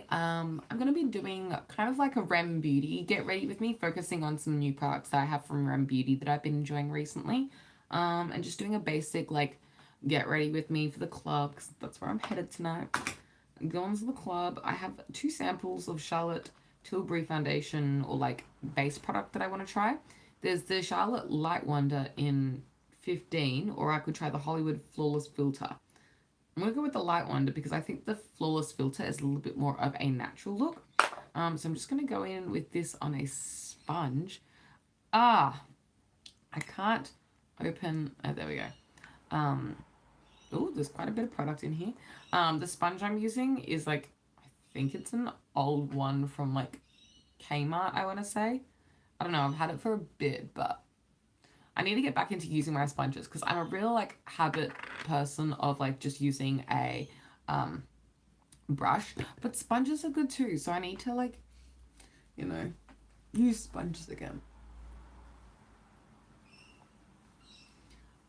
I'm going to be doing kind of like a Rem Beauty get ready with me, focusing on some new products that I have from Rem Beauty that I've been enjoying recently. And just doing a basic like get ready with me for the club because that's where I'm headed tonight. I'm going to the club. I have 2 samples of Charlotte Tilbury foundation or like base product that I want to try. There's the Charlotte Light Wonder in 15, or I could try the Hollywood Flawless Filter. I'm going to go with the Light Wonder because I think the Flawless Filter is a little bit more of a natural look. So I'm just going to go in with this on a sponge. I can't open... Oh, there we go. Oh, there's quite a bit of product in here. The sponge I'm using is like... I think it's an old one from like Kmart, I want to say. I don't know, I've had it for a bit, but I need to get back into using my sponges because I'm a real like habit person of like just using a brush, but sponges are good too, so I need to like, you know, use sponges again.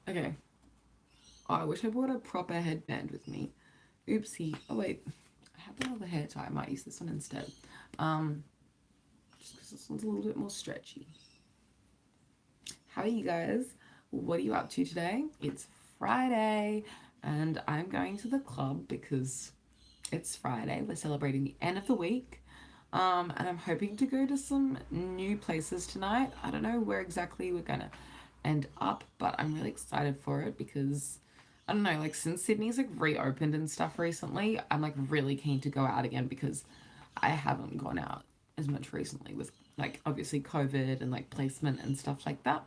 Okay. Oh, I wish I brought a proper headband with me. Oopsie. Oh wait, I have another hair tie. I might use this one instead. Just because this one's a little bit more stretchy. How are you guys? What are you up to today? It's Friday and I'm going to the club because it's Friday. We're celebrating the end of the week. And I'm hoping to go to some new places tonight. I don't know where exactly we're gonna end up, but I'm really excited for it because I don't know, like since Sydney's like reopened and stuff recently, I'm like really keen to go out again because I haven't gone out as much recently with like obviously COVID and like placement and stuff like that.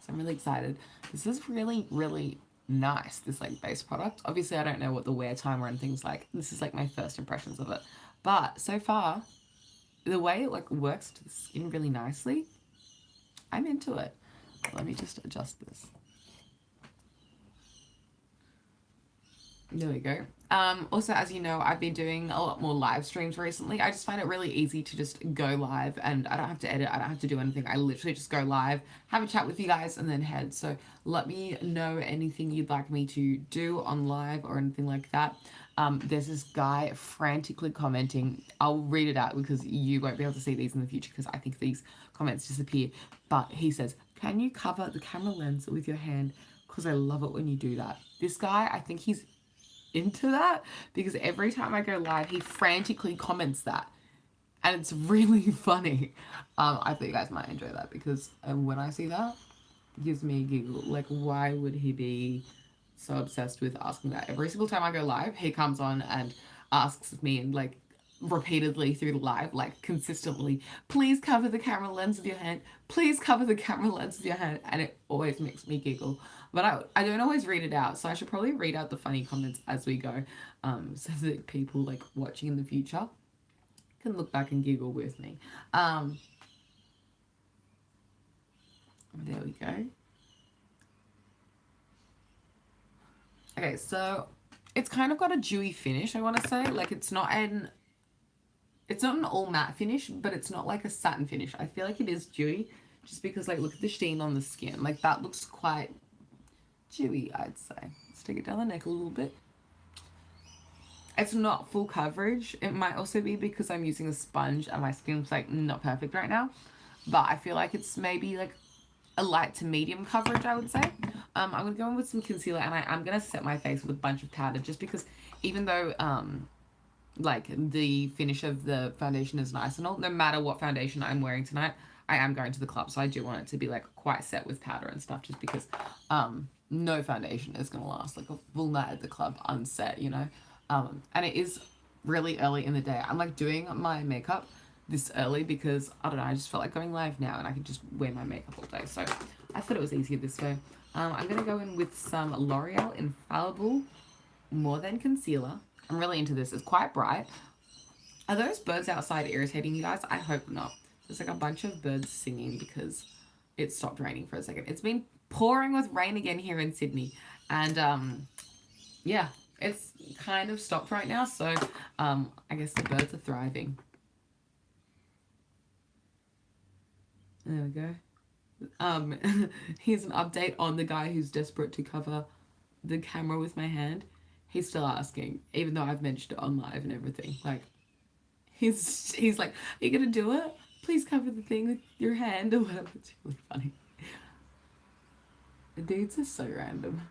So I'm really excited. This is really, really nice, this like base product. Obviously I don't know what the wear time or anything's like. This is like my first impressions of it. But so far, the way it like works to the skin really nicely, I'm into it. Let me just adjust this. There we go. Also, as you know, I've been doing a lot more live streams recently. I just find it really easy to just go live and I don't have to edit. I don't have to do anything. I literally just go live, have a chat with you guys and then head. So let me know anything you'd like me to do on live or anything like that. There's this guy frantically commenting. I'll read it out because you won't be able to see these in the future because I think these comments disappear. But he says, can you cover the camera lens with your hand? Because I love it when you do that. This guy, I think he's into that because every time I go live he frantically comments that and it's really funny. I think you guys might enjoy that because when I see that it gives me a giggle. Like why would he be so obsessed with asking that? Every single time I go live he comes on and asks me and like repeatedly through the live, like consistently, please cover the camera lens with your hand, please cover the camera lens with your hand, and it always makes me giggle. But I don't always read it out, so I should probably read out the funny comments as we go, so that people like watching in the future can look back and giggle with me. There we go. Okay, so it's kind of got a dewy finish, I want to say. Like it's not an all matte finish, but it's not like a satin finish. I feel like it is dewy just because like look at the sheen on the skin. Like that looks quite dewy, I'd say. Let's take it down the neck a little bit. It's not full coverage. It might also be because I'm using a sponge and my skin's like not perfect right now. But I feel like it's maybe like a light to medium coverage, I would say. I'm going to go in with some concealer and I'm going to set my face with a bunch of powder just because even though like the finish of the foundation is nice and all, no matter what foundation I'm wearing tonight, I am going to the club, so I do want it to be like quite set with powder and stuff just because no foundation is going to last like a full night at the club unset, you know. And it is really early in the day. I'm like doing my makeup this early because I don't know, I just felt like going live now and I could just wear my makeup all day, so I thought it was easier this way. I'm going to go in with some L'Oreal Infallible More Than Concealer. I'm really into this. It's quite bright. Are those birds outside irritating you guys? I hope not. There's like a bunch of birds singing because it stopped raining for a second. It's been pouring with rain again here in Sydney. And yeah, it's kind of stopped right now. So I guess the birds are thriving. There we go. Here's an update on the guy who's desperate to cover the camera with my hand. He's still asking, even though I've mentioned it on live and everything. Like, He's like, are you gonna do it? Please cover the thing with your hand or whatever. It's really funny. The dudes are so random.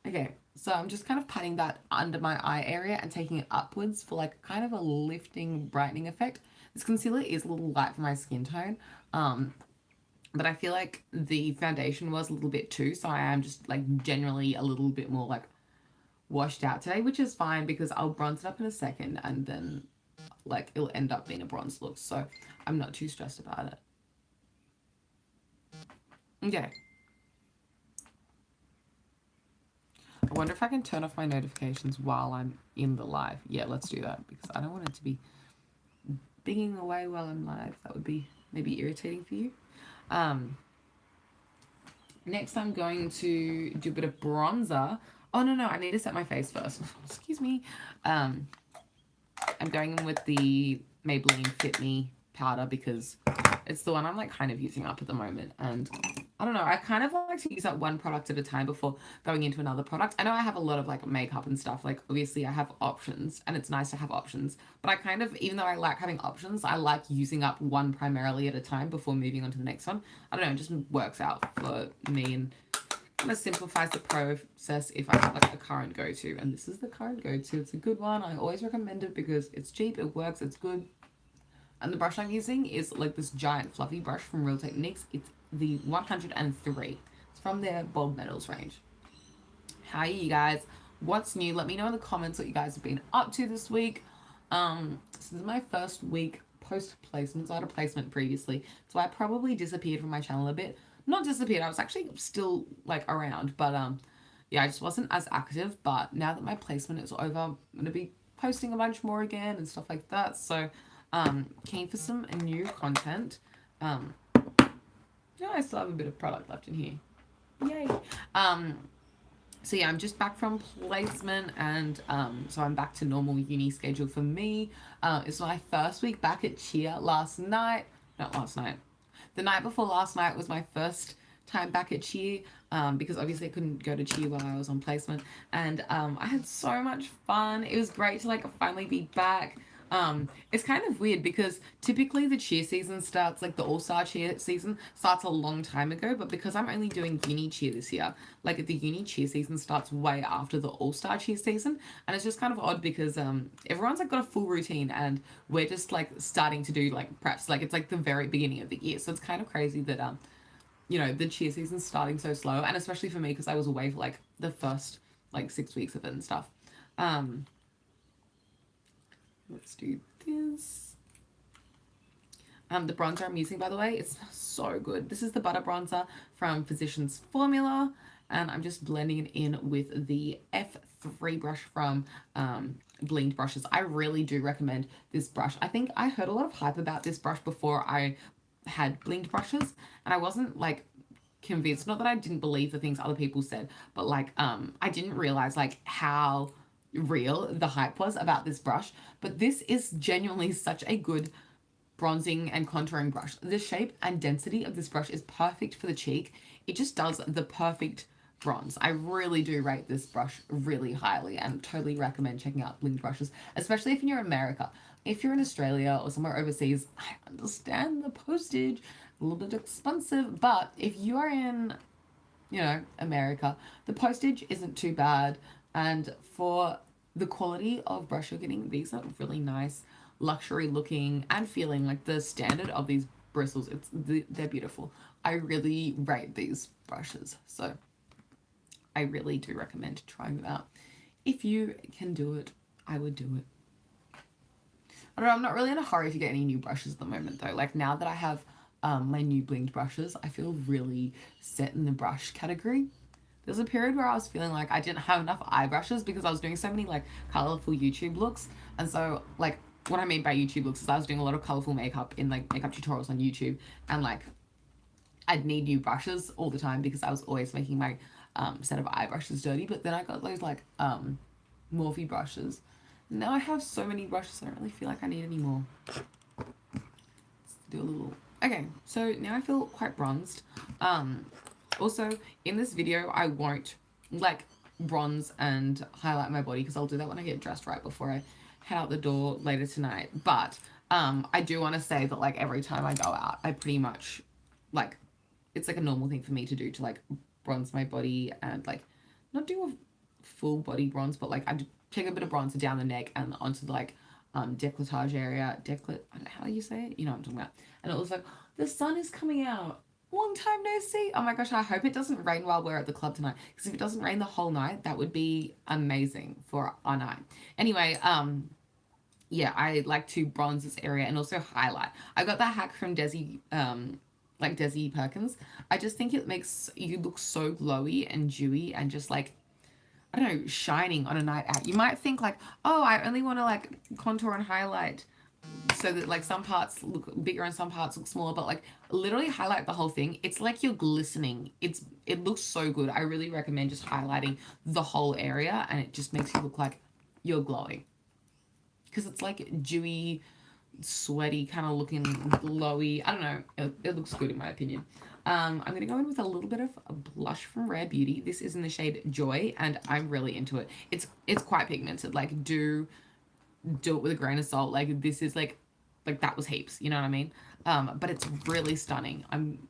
Okay, so I'm just kind of patting that under my eye area and taking it upwards for like kind of a lifting, brightening effect. This concealer is a little light for my skin tone, but I feel like the foundation was a little bit too, so I am just like generally a little bit more like washed out today, which is fine because I'll bronze it up in a second and then like it'll end up being a bronze look, so I'm not too stressed about it. Okay. I wonder if I can turn off my notifications while I'm in the live. Yeah, let's do that because I don't want it to be binging away while I'm live. That would be maybe irritating for you. Next, I'm going to do a bit of bronzer. Oh, no, I need to set my face first. Excuse me. I'm going in with the Maybelline Fit Me powder because it's the one I'm like kind of using up at the moment. And I don't know, I kind of like to use that one product at a time before going into another product. I know I have a lot of like makeup and stuff. Like obviously I have options and it's nice to have options. But I kind of, even though I like having options, I like using up one primarily at a time before moving on to the next one. I don't know, it just works out for me and kind of simplifies the process if I have like a current go-to. And this is the current go-to. It's a good one. I always recommend it because it's cheap, it works, it's good. And the brush I'm using is like this giant fluffy brush from Real Techniques. It's the 103. It's from their Bold Metals range. How are you guys? What's new? Let me know in the comments what you guys have been up to this week. This is my first week post-placement. So I had a placement previously. So I probably disappeared from my channel a bit. Not disappeared, I was actually still like around. But yeah, I just wasn't as active. But now that my placement is over, I'm going to be posting a bunch more again and stuff like that. So keen for some new content. Yeah, I still have a bit of product left in here. Yay. So yeah, I'm just back from placement and so I'm back to normal uni schedule for me. It's my first week back at cheer last night. Not last night. The night before last night was my first time back at cheer because obviously I couldn't go to cheer while I was on placement. And I had so much fun. It was great to like finally be back. It's kind of weird because typically the cheer season starts, like the all-star cheer season starts a long time ago, but because I'm only doing uni cheer this year, like the uni cheer season starts way after the all-star cheer season, and it's just kind of odd because everyone's like got a full routine and we're just like starting to do like preps, like it's like the very beginning of the year, so it's kind of crazy that you know, the cheer season's starting so slow, and especially for me because I was away for like the first like 6 weeks of it and stuff. Let's do this. The bronzer I'm using, by the way, it's so good. This is the Butter Bronzer from Physicians Formula, and I'm just blending it in with the F3 brush from Blinged Brushes. I really do recommend this brush. I think I heard a lot of hype about this brush before I had Blinged Brushes, and I wasn't like convinced. Not that I didn't believe the things other people said, but like I didn't realize like how real the hype was about this brush. But this is genuinely such a good bronzing and contouring brush. The shape and density of this brush is perfect for the cheek. It just does the perfect bronze. I really do rate this brush really highly and totally recommend checking out Blinged Brushes, especially if you're in America. If you're in Australia or somewhere overseas, I understand the postage, a little bit expensive, but if you are in, you know, America, the postage isn't too bad. And for the quality of brush you're getting, these are really nice, luxury looking and feeling. Like the standard of these bristles, they're beautiful. I really rate these brushes, so I really do recommend trying them out. If you can do it, I would do it. I don't know, I'm not really in a hurry to get any new brushes at the moment though. Like now that I have my new Blinged brushes, I feel really set in the brush category. There's a period where I was feeling like I didn't have enough eye brushes because I was doing so many like colorful YouTube looks. And so like what I mean by YouTube looks is I was doing a lot of colorful makeup in like makeup tutorials on YouTube, and like I'd need new brushes all the time because I was always making my set of eye brushes dirty. But then I got those like Morphe brushes. Now I have so many brushes I don't really feel like I need any more. Let's do a little... Okay, so now I feel quite bronzed. Also, in this video, I won't like bronze and highlight my body because I'll do that when I get dressed right before I head out the door later tonight. But I do want to say that like every time I go out, I pretty much like it's like a normal thing for me to do to like bronze my body and like not do a full body bronze, but like I take a bit of bronzer down the neck and onto the like decolletage area. I don't know how you say it? You know what I'm talking about. And it was like the sun is coming out. Long time no see. Oh my gosh, I hope it doesn't rain while we're at the club tonight. Because if it doesn't rain the whole night, that would be amazing for our night. Anyway, yeah, I like to bronze this area and also highlight. I got that hack from Desi, like Desi Perkins. I just think it makes you look so glowy and dewy and just like, I don't know, shining on a night out. You might think like, oh, I only want to like contour and highlight so that like some parts look bigger and some parts look smaller, but like literally highlight the whole thing. It's like you're glistening. It looks so good. I really recommend just highlighting the whole area, and it just makes you look like you're glowing, because it's like dewy, sweaty, kind of looking glowy. I don't know, it looks good in my opinion. I'm gonna go in with a little bit of a blush from Rare Beauty. This is in the shade Joy, and I'm really into it. It's quite pigmented. Like do it with a grain of salt. Like this is like that was heaps, you know what I mean? But it's really stunning. I'm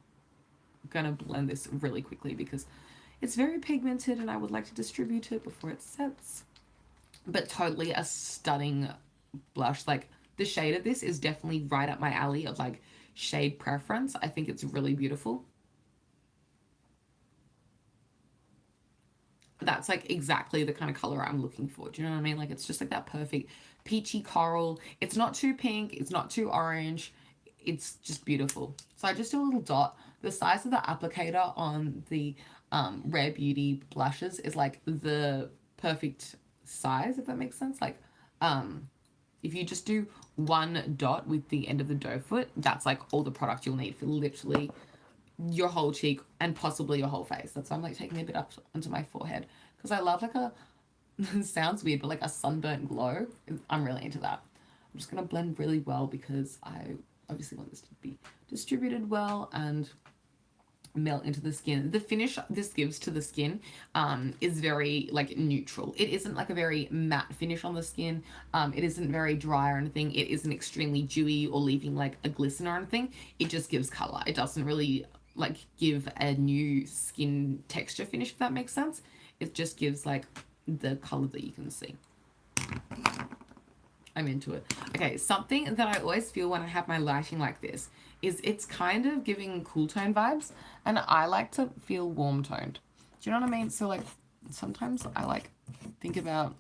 gonna blend this really quickly because it's very pigmented and I would like to distribute it before it sets. But totally a stunning blush. Like the shade of this is definitely right up my alley of like shade preference. I think it's really beautiful. That's like exactly the kind of color I'm looking for. Do you know what I mean? Like it's just like that perfect peachy coral. It's not too pink, it's not too orange. It's just beautiful. So I just do a little dot. The size of the applicator on the Rare Beauty blushes is like the perfect size, if that makes sense. Like if you just do one dot with the end of the doe foot, that's like all the product you'll need for literally your whole cheek and possibly your whole face. That's why I'm like taking a bit up onto my forehead, because I love like a it sounds weird, but like a sunburnt glow. I'm really into that. I'm just gonna blend really well because I obviously want this to be distributed well and melt into the skin. The finish this gives to the skin is very like neutral. It isn't like a very matte finish on the skin. It isn't very dry or anything. It isn't extremely dewy or leaving like a glisten or anything. It just gives color. It doesn't really like give a new skin texture finish, if that makes sense. It just gives like the color that you can see. I'm into it. Okay, something that I always feel when I have my lighting like this is it's kind of giving cool tone vibes, and I like to feel warm toned. Do you know what I mean? So like sometimes I like think about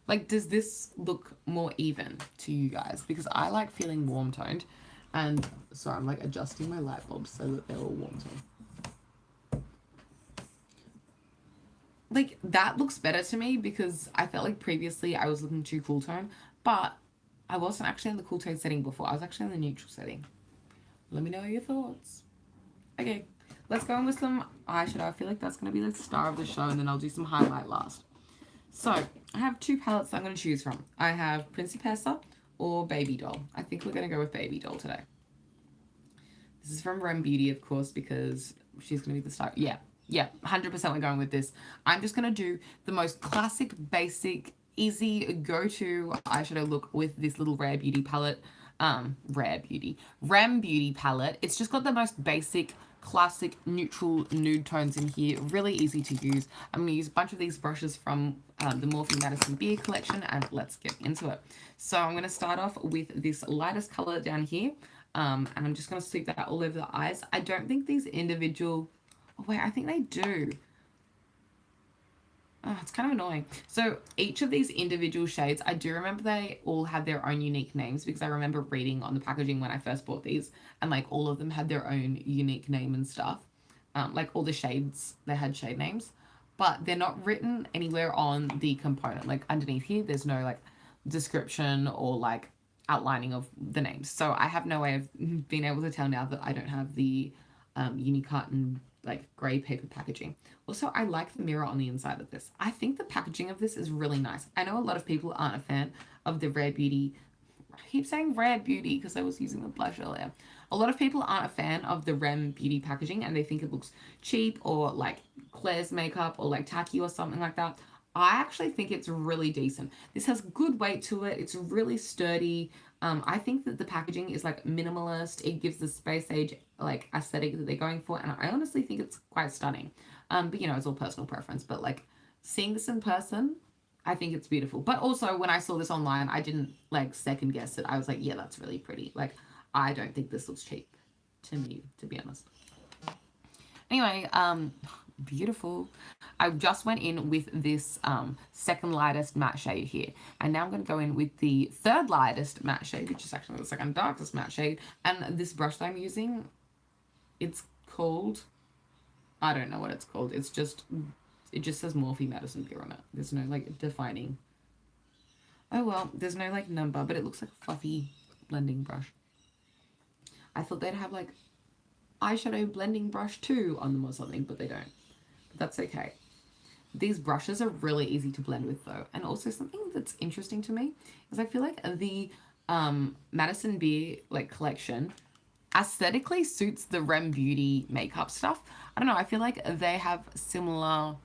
like, does this look more even to you guys? Because I like feeling warm toned, and sorry, I'm like adjusting my light bulbs so that they're all warm toned. Like that looks better to me because I felt like previously I was looking too cool tone, but I wasn't actually in the cool tone setting before. I was actually in the neutral setting. Let me know your thoughts. Okay, let's go in with some eyeshadow. I feel like that's going to be the star of the show, and then I'll do some highlight last. So I have two palettes I'm going to choose from. I have Principessa or Baby Doll. I think we're going to go with Baby Doll today. This is from Rem Beauty, of course, because she's going to be the star. Yeah, 100% we're going with this. I'm just going to do the most classic, basic, easy, go-to eyeshadow look with this little Rare Beauty palette. Rem Beauty palette. It's just got the most basic, classic, neutral nude tones in here. Really easy to use. I'm going to use a bunch of these brushes from the Morphe Madison Beer collection, and let's get into it. So I'm going to start off with this lightest color down here, and I'm just going to sweep that all over the eyes. I don't think these individual... Oh, wait, I think they do. Oh, it's kind of annoying. So each of these individual shades, I do remember they all had their own unique names, because I remember reading on the packaging when I first bought these, and like all of them had their own unique name and stuff. Like all the shades, they had shade names, but they're not written anywhere on the component. Like underneath here, there's no like description or like outlining of the names. So I have no way of being able to tell now that I don't have the Unicut and like grey paper packaging. Also, I like the mirror on the inside of this. I think the packaging of this is really nice. I know a lot of people aren't a fan of the Rare Beauty. I keep saying Rare Beauty because I was using the blush earlier. A lot of people aren't a fan of the Rem Beauty packaging, and they think it looks cheap or like Claire's makeup or like tacky or something like that. I actually think it's really decent. This has good weight to it. It's really sturdy. I think that the packaging is like minimalist. It gives the space age like aesthetic that they're going for, and I honestly think it's quite stunning. But you know, it's all personal preference. But like seeing this in person, I think it's beautiful. But also when I saw this online, I didn't like second guess it. I was like, yeah, that's really pretty. Like I don't think this looks cheap to me, to be honest. Anyway, beautiful. I just went in with this second lightest matte shade here, and now I'm going to go in with the third lightest matte shade, which is actually the second darkest matte shade. And this brush that I'm using, it's called, I don't know what it's called. It just says Morphe Madison Beer on it. There's no like defining. Oh well, there's no like number, but it looks like a fluffy blending brush. I thought they'd have like eyeshadow blending brush too on them or something, but they don't. But that's okay. These brushes are really easy to blend with though. And also something that's interesting to me is I feel like the Madison Beer like collection aesthetically suits the Rem Beauty makeup stuff. I don't know, I feel like they have similar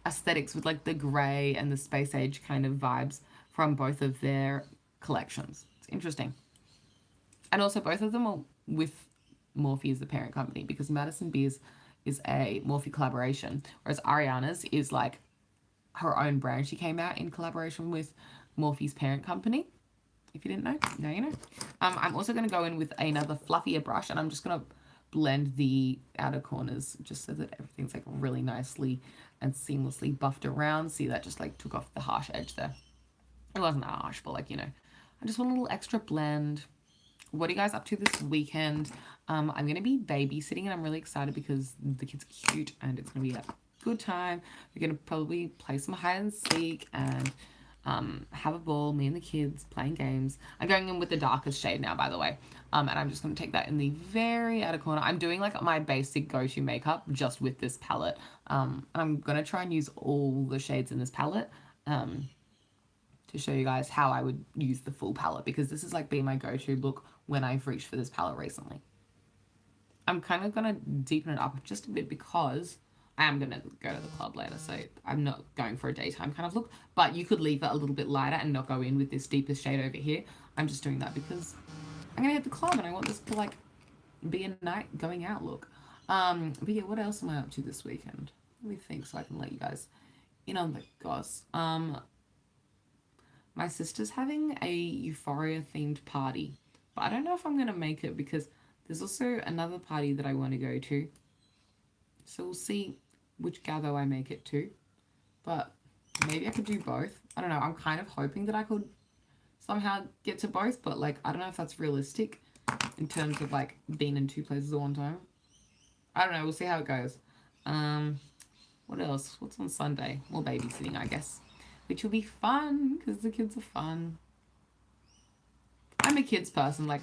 aesthetics with like the grey and the space age kind of vibes from both of their collections. It's interesting. And also both of them are with Morphe as the parent company, because Madison Beer's is a Morphe collaboration, whereas Ariana's is like her own brand. She came out in collaboration with Morphe's parent company. If you didn't know, now you know. I'm also going to go in with another fluffier brush, and I'm just going to blend the outer corners just so that everything's like really nicely and seamlessly buffed around. See, that just like took off the harsh edge there. It wasn't that harsh, but like, you know, I just want a little extra blend. What are you guys up to this weekend? I'm going to be babysitting, and I'm really excited because the kids are cute and it's going to be a good time. We're going to probably play some hide and seek and have a ball, me and the kids playing games. I'm going in with the darkest shade now, by the way. And I'm just going to take that in the very outer corner. I'm doing like my basic go-to makeup just with this palette. I'm going to try and use all the shades in this palette. To show you guys how I would use the full palette, because this has like been my go-to look when I've reached for this palette recently. I'm kind of going to deepen it up just a bit because I am going to go to the club later, so I'm not going for a daytime kind of look, but you could leave it a little bit lighter and not go in with this deepest shade over here. I'm just doing that because I'm going to hit the club and I want this to like be a night going out look. But yeah, what else am I up to this weekend? Let me think so I can let you guys in on the goss. My sister's having a Euphoria themed party, but I don't know if I'm going to make it because there's also another party that I want to go to. So we'll see which gather I make it to, but maybe I could do both. I don't know. I'm kind of hoping that I could somehow get to both, but like, I don't know if that's realistic in terms of like being in two places at one time. I don't know. We'll see how it goes. What else? What's on Sunday? More babysitting, I guess. Which will be fun because the kids are fun. I'm a kids person. Like,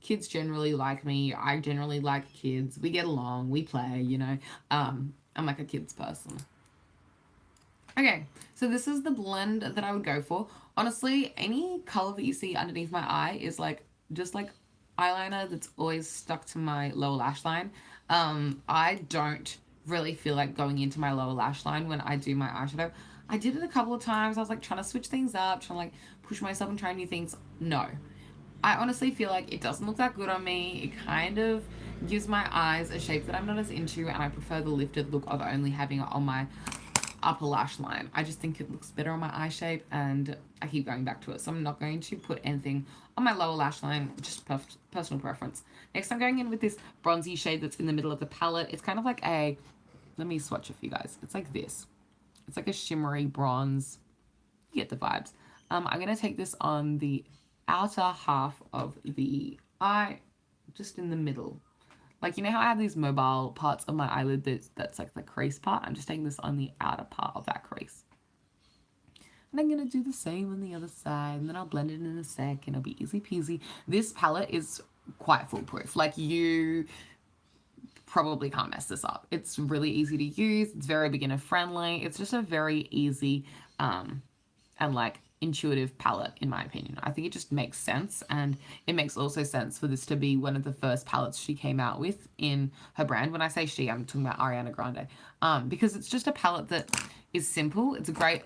kids generally like me. I generally like kids. We get along. We play, you know. I'm like a kids person. Okay, so this is the blend that I would go for. Honestly, any color that you see underneath my eye is like just like eyeliner that's always stuck to my lower lash line. I don't really feel like going into my lower lash line when I do my eyeshadow. I did it a couple of times. I was like trying to switch things up, trying to like push myself and try new things. No. I honestly feel like it doesn't look that good on me. It kind of gives my eyes a shape that I'm not as into, and I prefer the lifted look of only having it on my upper lash line. I just think it looks better on my eye shape, and I keep going back to it. So I'm not going to put anything on my lower lash line, just personal preference. Next, I'm going in with this bronzy shade that's in the middle of the palette. It's kind of like a, let me swatch it for you guys. It's like this. It's like a shimmery bronze. You get the vibes. I'm going to take this on the outer half of the eye, just in the middle. Like, you know how I have these mobile parts of my eyelid that's like the crease part? I'm just taking this on the outer part of that crease. And I'm going to do the same on the other side, and then I'll blend it in a sec, and it'll be easy peasy. This palette is quite foolproof. Like, you probably can't mess this up. It's really easy to use. It's very beginner friendly. It's just a very easy and like intuitive palette, in my opinion. I think it just makes sense, and it makes also sense for this to be one of the first palettes she came out with in her brand. When I say she, I'm talking about Ariana Grande, because it's just a palette that is simple. It's a great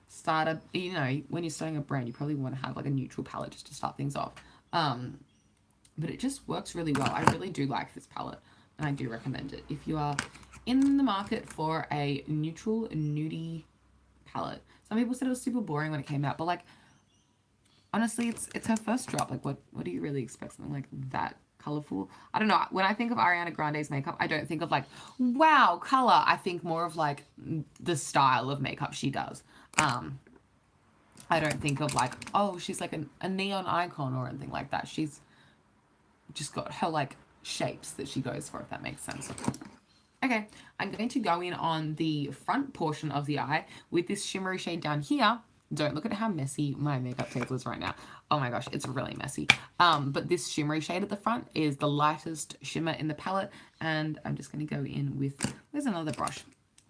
starter. You know, when you're starting a brand, you probably want to have like a neutral palette just to start things off. But it just works really well. I really do like this palette, and I do recommend it if you are in the market for a neutral nudie palette. Some people said it was super boring when it came out, but like honestly, it's her first drop. Like what do you really expect, something like that colorful? I don't know. When I think of Ariana Grande's makeup, I don't think of like wow color. I think more of like the style of makeup she does. I don't think of like, oh, she's like a neon icon or anything like that. She's just got her like shapes that she goes for, if that makes sense. Okay, I'm going to go in on the front portion of the eye with this shimmery shade down here. Don't look at how messy my makeup table is right now. Oh my gosh, it's really messy. But this shimmery shade at the front is the lightest shimmer in the palette, and I'm just going to go in with, there's another brush.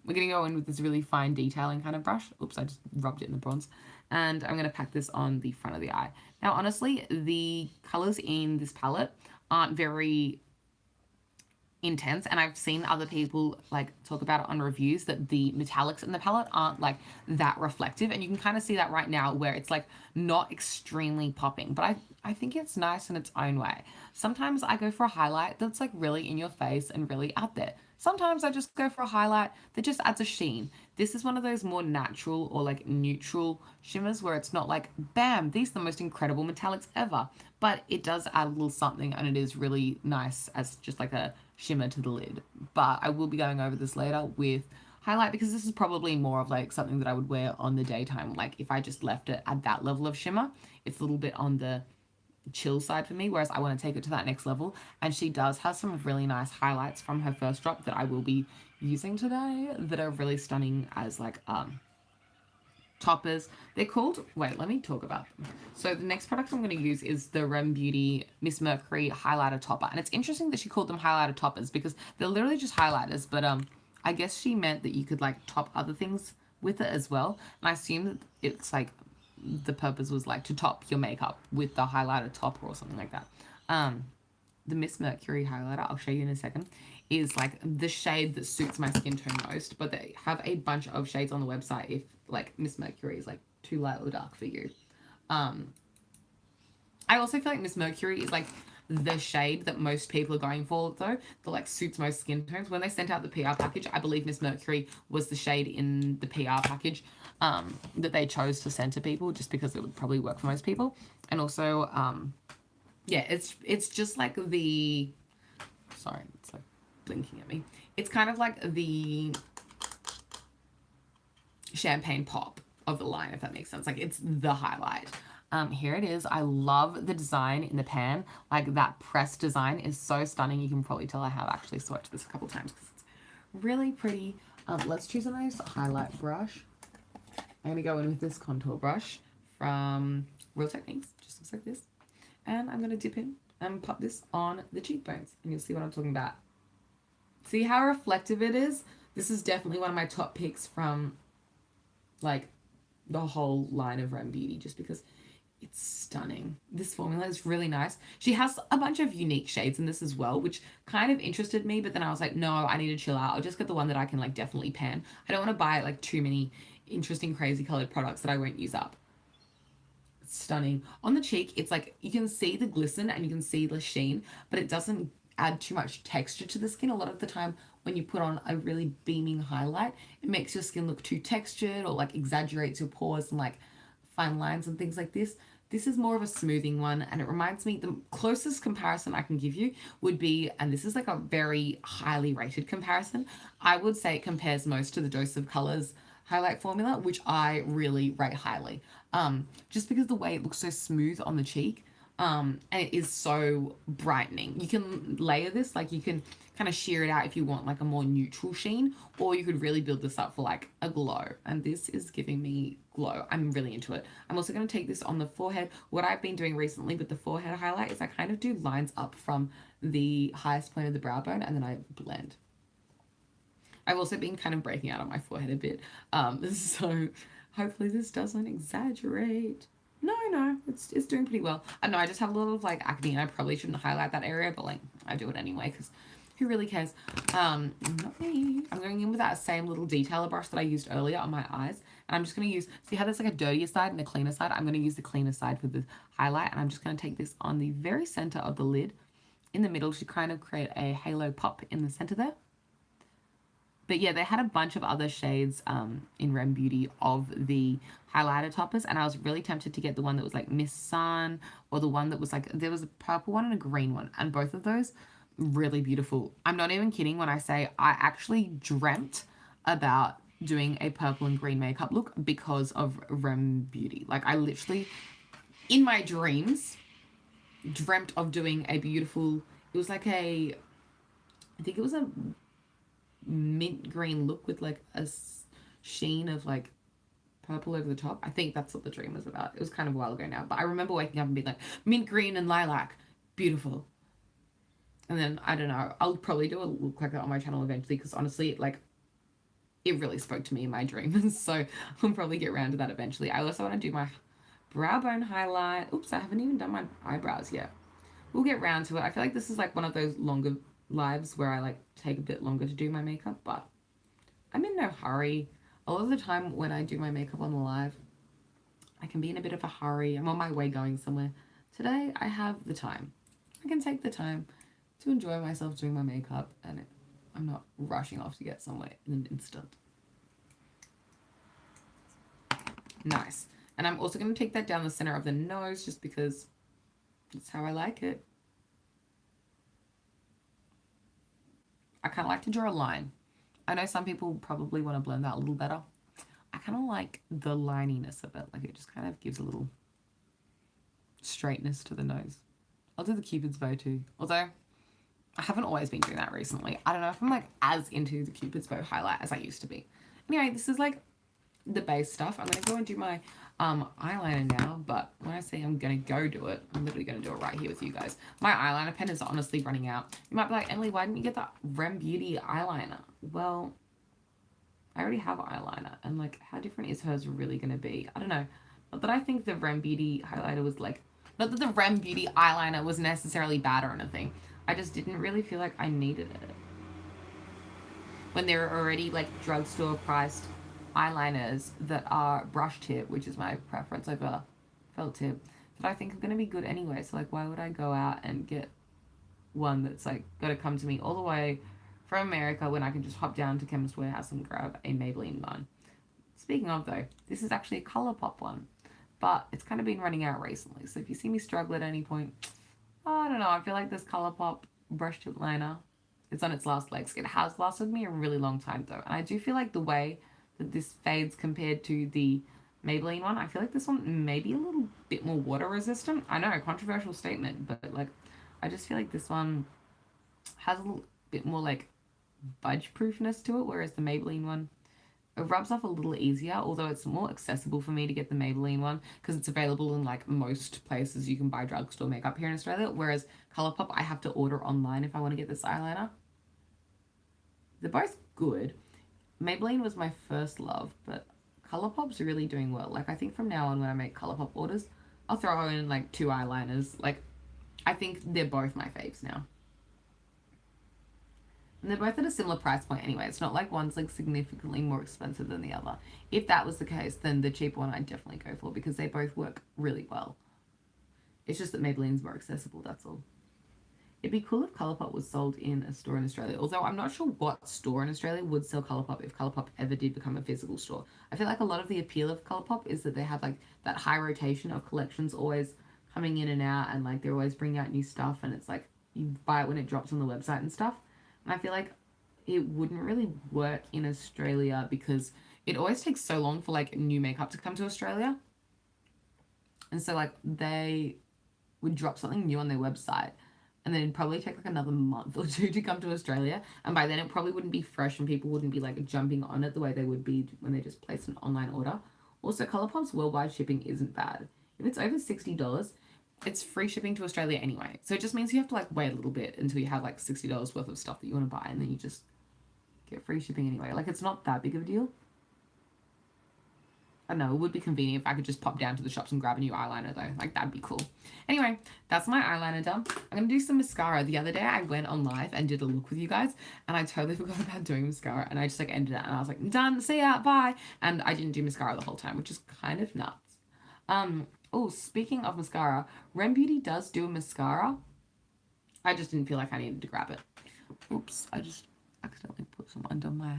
We're going to go in with this really fine detailing kind of brush. Oops, I just rubbed it in the bronze. And I'm going to pack this on the front of the eye. Now, honestly, the colors in this palette aren't very intense, and I've seen other people like talk about it on reviews that the metallics in the palette aren't like that reflective, and you can kind of see that right now where it's like not extremely popping, but I think it's nice in its own way. Sometimes I go for a highlight that's like really in your face and really out there. Sometimes I just go for a highlight that just adds a sheen. This is one of those more natural or like neutral shimmers where it's not like, bam, these are the most incredible metallics ever. But it does add a little something, and it is really nice as just like a shimmer to the lid. But I will be going over this later with highlight, because this is probably more of like something that I would wear on the daytime. Like if I just left it at that level of shimmer, it's a little bit on the chill side for me, whereas I want to take it to that next level. And she does have some really nice highlights from her first drop that I will be using today that are really stunning as like toppers. They're called, wait, let me talk about them. So the next product I'm going to use is the Rem Beauty Miss Mercury highlighter topper, and it's interesting that she called them highlighter toppers because they're literally just highlighters, but I guess she meant that you could like top other things with it as well, and I assume that it's like the purpose was like to top your makeup with the highlighter topper or something like that. The Miss Mercury highlighter, I'll show you in a second, is like the shade that suits my skin tone most, but they have a bunch of shades on the website if like Miss Mercury is like too light or dark for you. I also feel like Miss Mercury is like the shade that most people are going for though, that like suits most skin tones. When they sent out the PR package, I believe Miss Mercury was the shade in the PR package that they chose to send to people just because it would probably work for most people. And also, yeah, it's just like the, sorry, it's like blinking at me. It's kind of like the champagne pop of the line, if that makes sense. Like it's the highlight. Here it is. I love the design in the pan. Like that press design is so stunning. You can probably tell I have actually swatched this a couple times because it's really pretty. Let's choose a nice highlight brush. I'm going to go in with this contour brush from Real Techniques. Just looks like this. And I'm going to dip in and pop this on the cheekbones. And you'll see what I'm talking about. See how reflective it is? This is definitely one of my top picks from like the whole line of Rem Beauty, just because it's stunning. This formula is really nice. She has a bunch of unique shades in this as well, which kind of interested me, but then I was like, no, I need to chill out. I'll just get the one that I can like definitely pan. I don't want to buy like too many interesting, crazy colored products that I won't use up. It's stunning. On the cheek, it's like you can see the glisten and you can see the sheen, but it doesn't add too much texture to the skin. A lot of the time when you put on a really beaming highlight, it makes your skin look too textured or like exaggerates your pores and like fine lines and things like this. This is more of a smoothing one, and it reminds me, the closest comparison I can give you would be, and this is like a very highly rated comparison, I would say it compares most to the Dose of Colors highlight formula, which I really rate highly. Just because the way it looks so smooth on the cheek, and it is so brightening. You can layer this, like you can kind of sheer it out if you want like a more neutral sheen, or you could really build this up for like a glow, and this is giving me glow. I'm really into it. I'm also going to take this on the forehead. What I've been doing recently with the forehead highlight is I kind of do lines up from the highest point of the brow bone and then I blend. I've also been kind of breaking out on my forehead a bit, so Hopefully this doesn't exaggerate. No, it's doing pretty well. I know I just have a lot of like acne and I probably shouldn't highlight that area, but like I do it anyway because who really cares? Not me. I'm going in with that same little detailer brush that I used earlier on my eyes. And I'm just going to use, see how there's like a dirtier side and a cleaner side? I'm going to use the cleaner side for the highlight. And I'm just going to take this on the very center of the lid in the middle to kind of create a halo pop in the center there. But yeah, they had a bunch of other shades in Rem Beauty of the highlighter toppers, and I was really tempted to get the one that was like Miss Sun, or the one that was like, there was a purple one and a green one, and both of those really beautiful. I'm not even kidding when I say I actually dreamt about doing a purple and green makeup look because of Rem Beauty. Like I literally, in my dreams, dreamt of doing a beautiful, it was like a, I think it was a mint green look with like a sheen of like purple over the top. I think that's what the dream was about. It was kind of a while ago now, but I remember waking up and being like, mint green and lilac, beautiful. And then I don't know, I'll probably do a look like that on my channel eventually because honestly, like, it really spoke to me in my dreams. So I'll probably get around to that eventually. I also want to do my brow bone highlight. Oops, I haven't even done my eyebrows yet. We'll get round to it. I feel like this is like one of those longer lives where I like take a bit longer to do my makeup, but I'm in no hurry. A lot of the time when I do my makeup on the live, I can be in a bit of a hurry. I'm on my way going somewhere. Today I have the time. I can take the time to enjoy myself doing my makeup, and I'm not rushing off to get somewhere in an instant. Nice. And I'm also going to take that down the center of the nose just because that's how I like it. I kind of like to draw a line. I know some people probably want to blend that a little better. I kind of like the lininess of it. Like it just kind of gives a little straightness to the nose. I'll do the Cupid's bow too. Although I haven't always been doing that recently. I don't know if I'm like as into the Cupid's bow highlight as I used to be. Anyway, this is like the base stuff. I'm going to go and do my eyeliner now, but when I say I'm going to go do it, I'm literally going to do it right here with you guys. My eyeliner pen is honestly running out. You might be like, Emily, why didn't you get that Rem Beauty eyeliner? Well, I already have eyeliner, and like, how different is hers really going to be? I don't know. Not that I think the Rem Beauty highlighter was like, not that the Rem Beauty eyeliner was necessarily bad or anything. I just didn't really feel like I needed it. When there are already like drugstore priced eyeliners that are brush tip, which is my preference over felt tip, that I think are going to be good anyway. So like, why would I go out and get one that's like got to come to me all the way from America when I can just hop down to Chemist Warehouse and grab a Maybelline one? Speaking of though, this is actually a ColourPop one, but it's kind of been running out recently. So if you see me struggle at any point, I don't know, I feel like this ColourPop brush tip liner, it's on its last legs. It has lasted me a really long time though, and I do feel like the way that this fades compared to the Maybelline one, I feel like this one may be a little bit more water resistant. I know, controversial statement, but like I just feel like this one has a little bit more like budge proofness to it, whereas the Maybelline one, it rubs off a little easier, although it's more accessible for me to get the Maybelline one because it's available in like most places you can buy drugstore makeup here in Australia, whereas ColourPop I have to order online if I want to get this eyeliner. They're both good. Maybelline was my first love, but ColourPop's really doing well. Like I think from now on when I make ColourPop orders, I'll throw in like 2 eyeliners. Like I think they're both my faves now. And they're both at a similar price point anyway. It's not like one's like significantly more expensive than the other. If that was the case, then the cheap one I'd definitely go for because they both work really well. It's just that Maybelline's more accessible, that's all. It'd be cool if ColourPop was sold in a store in Australia, although I'm not sure what store in Australia would sell ColourPop if ColourPop ever did become a physical store. I feel like a lot of the appeal of ColourPop is that they have like that high rotation of collections always coming in and out, and like they're always bringing out new stuff, and it's like you buy it when it drops on the website and stuff. And I feel like it wouldn't really work in Australia because it always takes so long for like new makeup to come to Australia. And so like they would drop something new on their website and then it'd probably take like another month or 2 to come to Australia. And by then it probably wouldn't be fresh and people wouldn't be like jumping on it the way they would be when they just place an online order. Also, ColourPop's worldwide shipping isn't bad. If it's over $60, it's free shipping to Australia anyway. So it just means you have to like wait a little bit until you have like $60 worth of stuff that you want to buy, and then you just get free shipping anyway. Like it's not that big of a deal. don't know, it would be convenient if I could just pop down to the shops and grab a new eyeliner though. Like, that'd be cool. Anyway, that's my eyeliner done. I'm going to do some mascara. The other day I went on live and did a look with you guys, and I totally forgot about doing mascara, and I just like ended it, and I was like, done, see ya, bye. And I didn't do mascara the whole time, which is kind of nuts. Oh, speaking of mascara, Rem Beauty does do a mascara. I just didn't feel like I needed to grab it. Oops, I just accidentally put some under my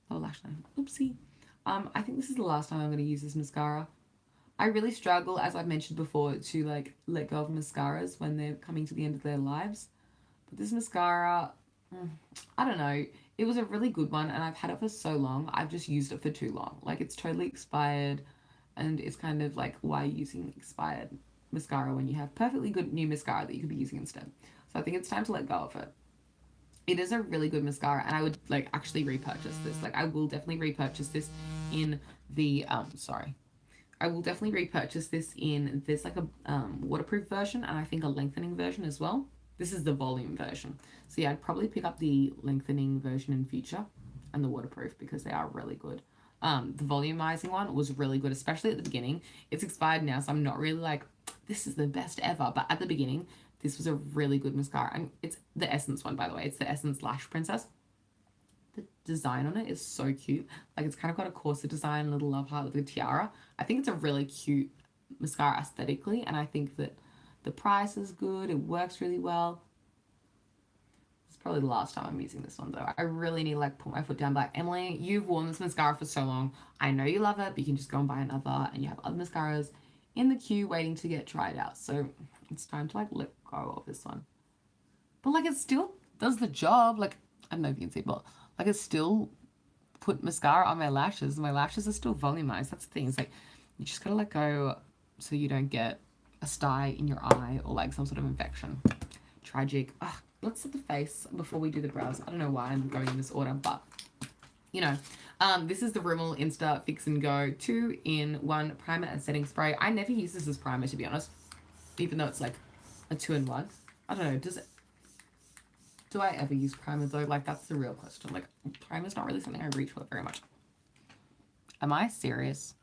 lower lash line. Oopsie. I think this is the last time I'm going to use this mascara. I really struggle, as I've mentioned before, to like let go of mascaras when they're coming to the end of their lives. But this mascara, I don't know. It was a really good one, and I've had it for so long. I've just used it for too long. Like, it's totally expired, and it's kind of like, why are you using expired mascara when you have perfectly good new mascara that you could be using instead? So I think it's time to let go of it. It is a really good mascara, and I would like actually repurchase this. Like, I will definitely repurchase this in the I will definitely repurchase this in, there's like a waterproof version, and I think a lengthening version as well. This is the volume version. So yeah, I'd probably pick up the lengthening version in future and the waterproof, because they are really good. The volumizing one was really good, especially at the beginning. It's expired now, so I'm not really like, this is the best ever, but at the beginning, this was a really good mascara. And it's the Essence one, by the way. It's the Essence Lash Princess. The design on it is so cute. Like, it's kind of got a corset design, a little love heart with a tiara. I think it's a really cute mascara aesthetically, and I think that the price is good. It works really well. It's probably the last time I'm using this one, though. I really need to, like, put my foot down. Like, Emily, you've worn this mascara for so long. I know you love it, but you can just go and buy another, and you have other mascaras in the queue waiting to get tried out. So it's time to, like, let go of this one. But, like, it still does the job. Like, I don't know if you can see, but, like, it still put mascara on my lashes. My lashes are still volumized. That's the thing. It's like, you just gotta let go so you don't get a sty in your eye or, like, some sort of infection. Tragic. Ugh, let's set the face before we do the brows. I don't know why I'm going in this order, but, you know. This is the Rimmel Insta Fix and Go 2-in-1 primer and setting spray. I never use this as primer, to be honest, even though it's like a 2-in-1. I don't know, do I ever use primer though? Like, that's the real question. Like, primer's not really something I reach for very much. Am I serious?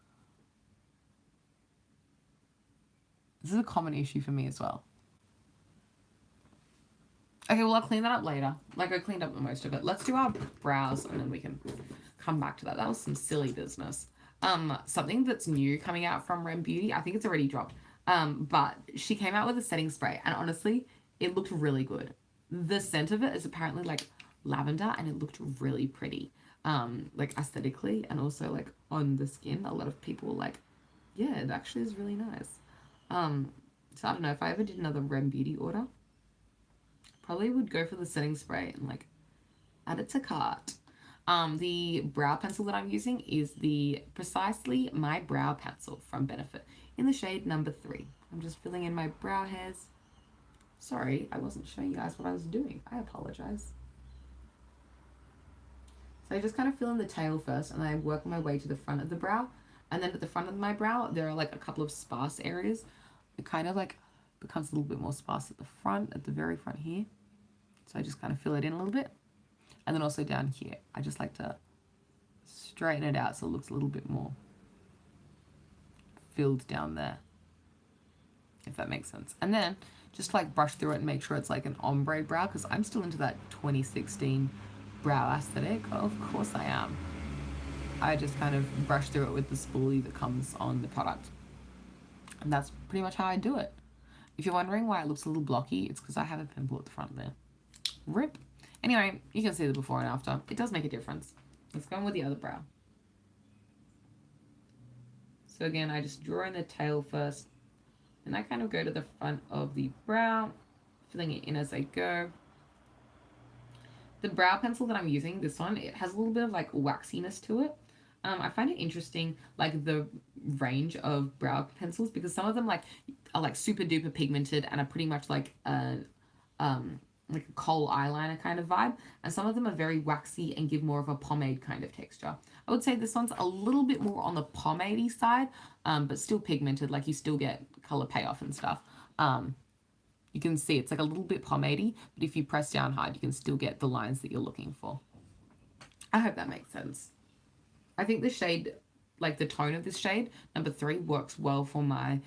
This is a common issue for me as well. Okay, well, I'll clean that up later. Like, I cleaned up most of it. Let's do our brows, and then we can come back to that. That was some silly business. Something that's new coming out from Rem Beauty. I think it's already dropped. But she came out with a setting spray, and honestly, it looked really good. The scent of it is apparently like lavender, and it looked really pretty. Like, aesthetically, and also like on the skin. A lot of people were like, yeah, it actually is really nice. So I don't know, if I ever did another Rem Beauty order, probably would go for the setting spray and like add it to cart. The brow pencil that I'm using is the Precisely My Brow Pencil from Benefit in the shade number 3. I'm just filling in my brow hairs. Sorry, I wasn't showing you guys what I was doing. I apologize. So I just kind of fill in the tail first, and then I work my way to the front of the brow. And then at the front of my brow, there are like a couple of sparse areas. It kind of like becomes a little bit more sparse at the front, at the very front here. So I just kind of fill it in a little bit. And then also down here, I just like to straighten it out so it looks a little bit more filled down there, if that makes sense. And then just like brush through it and make sure it's like an ombre brow, because I'm still into that 2016 brow aesthetic. Of course I am. I just kind of brush through it with the spoolie that comes on the product. And that's pretty much how I do it. If you're wondering why it looks a little blocky, it's because I have a pimple at the front there. Rip. Anyway, you can see the before and after. It does make a difference. Let's go on with the other brow. So again, I just draw in the tail first. And I kind of go to the front of the brow, filling it in as I go. The brow pencil that I'm using, this one, it has a little bit of like waxiness to it. I find it interesting, like the range of brow pencils, because some of them like are like super duper pigmented and are pretty much like a kohl eyeliner kind of vibe, and some of them are very waxy and give more of a pomade kind of texture. I would say this one's a little bit more on the pomade-y side, but still pigmented, like you still get color payoff and stuff. You can see it's like a little bit pomade-y, but if you press down hard, you can still get the lines that you're looking for. I hope that makes sense. I think the shade like the tone of this shade, number 3, works well for my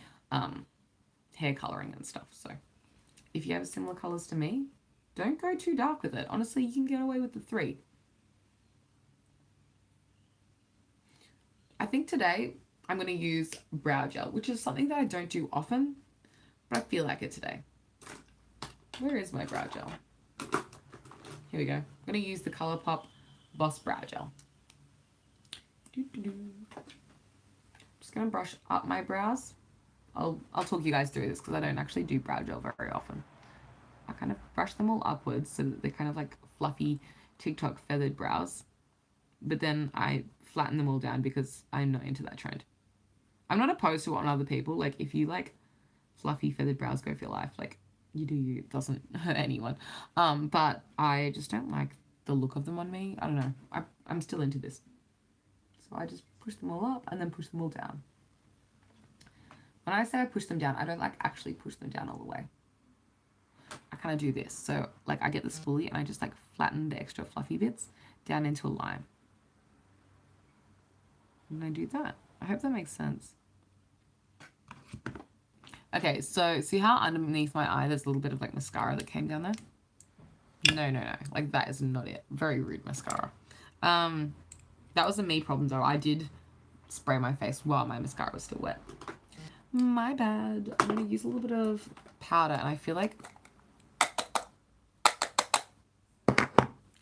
hair coloring and stuff. So if you have similar colors to me, don't go too dark with it. Honestly, you can get away with the 3. I think today I'm going to use brow gel, which is something that I don't do often, but I feel like it today. Where is my brow gel? Here we go. I'm going to use the Colourpop Boss Brow Gel. Just going to brush up my brows. I'll talk you guys through this because I don't actually do brow gel very often. I kind of brush them all upwards so that they're kind of like fluffy TikTok feathered brows. But then I flatten them all down because I'm not into that trend. I'm not opposed to it on other people. Like, if you like fluffy feathered brows, go for your life. Like, you do you. It doesn't hurt anyone. But I just don't like the look of them on me. I don't know. I'm still into this. So I just push them all up and then push them all down. When I say I push them down, I don't like actually push them down all the way. I kind of do this. So like I get this fully and I just like flatten the extra fluffy bits down into a line. And I do that. I hope that makes sense. Okay, so see how underneath my eye there's a little bit of like mascara that came down there? No. Like that is not it. Very rude mascara. That was a me problem though. I did spray my face while my mascara was still wet. My bad. I'm going to use a little bit of powder and I feel like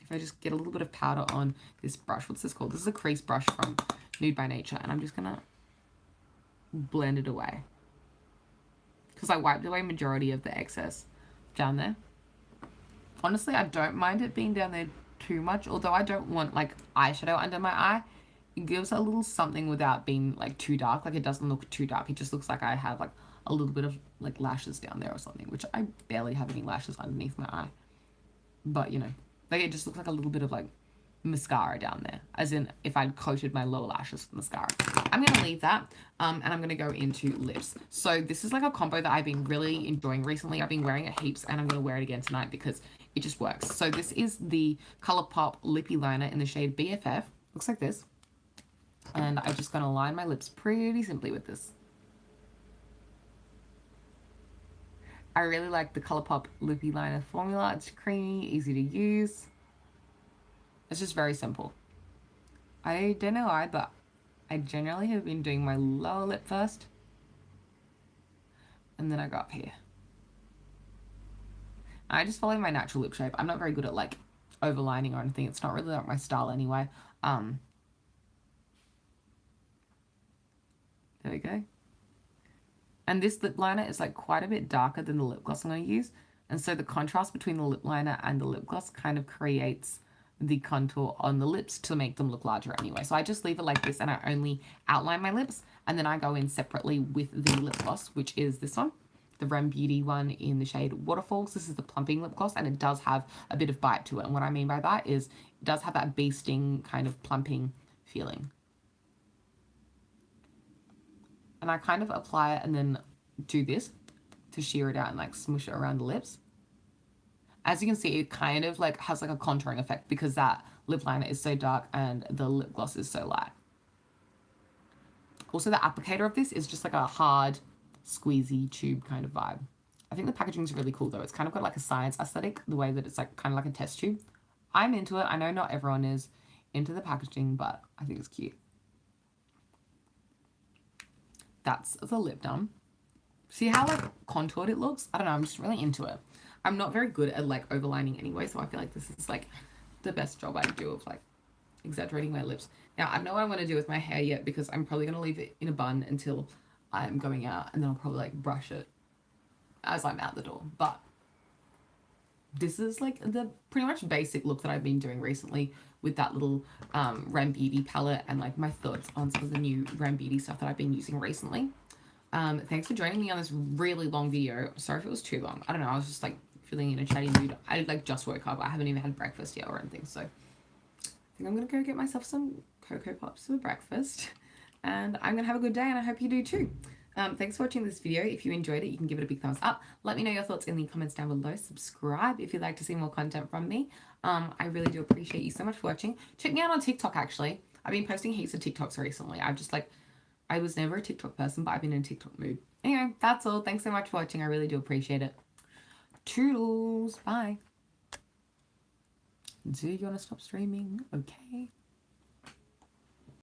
if I just get a little bit of powder on this brush. What's this called? This is a crease brush from Nude by Nature and I'm just going to blend it away. Because I wiped away majority of the excess down there. Honestly, I don't mind it being down there too much, although I don't want like eyeshadow under my eye. It gives a little something without being like too dark. Like it doesn't look too dark. It just looks like I have like a little bit of like lashes down there or something, which I barely have any lashes underneath my eye. But you know, like it just looks like a little bit of like mascara down there, as in if I'd coated my lower lashes with mascara. I'm going to leave that and I'm going to go into lips. So this is like a combo that I've been really enjoying recently. I've been wearing it heaps and I'm going to wear it again tonight because it just works. So this is the Colourpop Lippy Liner in the shade BFF. Looks like this. And I'm just going to line my lips pretty simply with this. I really like the Colourpop Lippy Liner formula. It's creamy, easy to use. It's just very simple. I don't know why, but I generally have been doing my lower lip first. And then I go up here. I just follow my natural lip shape. I'm not very good at like overlining or anything. It's not really like my style anyway. There we go. And this lip liner is like quite a bit darker than the lip gloss I'm going to use. And so the contrast between the lip liner and the lip gloss kind of creates the contour on the lips to make them look larger anyway. So I just leave it like this and I only outline my lips. And then I go in separately with the lip gloss, which is this one. The Grwm Beauty one in the shade Waterfalls. This is the Plumping Lip Gloss and it does have a bit of bite to it. And what I mean by that is it does have that bee sting kind of plumping feeling. And I kind of apply it and then do this to sheer it out and like smush it around the lips. As you can see, it kind of like has like a contouring effect because that lip liner is so dark and the lip gloss is so light. Also, the applicator of this is just like a hard, squeezy tube kind of vibe. I think the packaging is really cool though. It's kind of got like a science aesthetic, the way that it's like kind of like a test tube. I'm into it. I know not everyone is into the packaging, but I think it's cute. That's the lip done. See how like contoured it looks? I don't know, I'm just really into it. I'm not very good at like overlining anyway, so I feel like this is like the best job I do of like exaggerating my lips. Now, I don't know what I'm going to do with my hair yet because I'm probably going to leave it in a bun until I'm going out and then I'll probably like brush it as I'm out the door. But this is like the pretty much basic look that I've been doing recently with that little Grwm Beauty palette and like my thoughts on some of the new Grwm Beauty stuff that I've been using recently. Thanks for joining me on this really long video. Sorry if it was too long. I don't know. I was just like feeling in a chatty mood. I like just woke up. I haven't even had breakfast yet or anything. So I think I'm going to go get myself some Cocoa Pops for breakfast. And I'm going to have a good day and I hope you do too. Thanks for watching this video. If you enjoyed it, you can give it a big thumbs up. Let me know your thoughts in the comments down below. Subscribe if you'd like to see more content from me. I really do appreciate you so much for watching. Check me out on TikTok actually. I've been posting heaps of TikToks recently. I've just like, I was never a TikTok person, but I've been in a TikTok mood. Anyway, that's all. Thanks so much for watching. I really do appreciate it. Toodles. Bye. Do you want to stop streaming? Okay.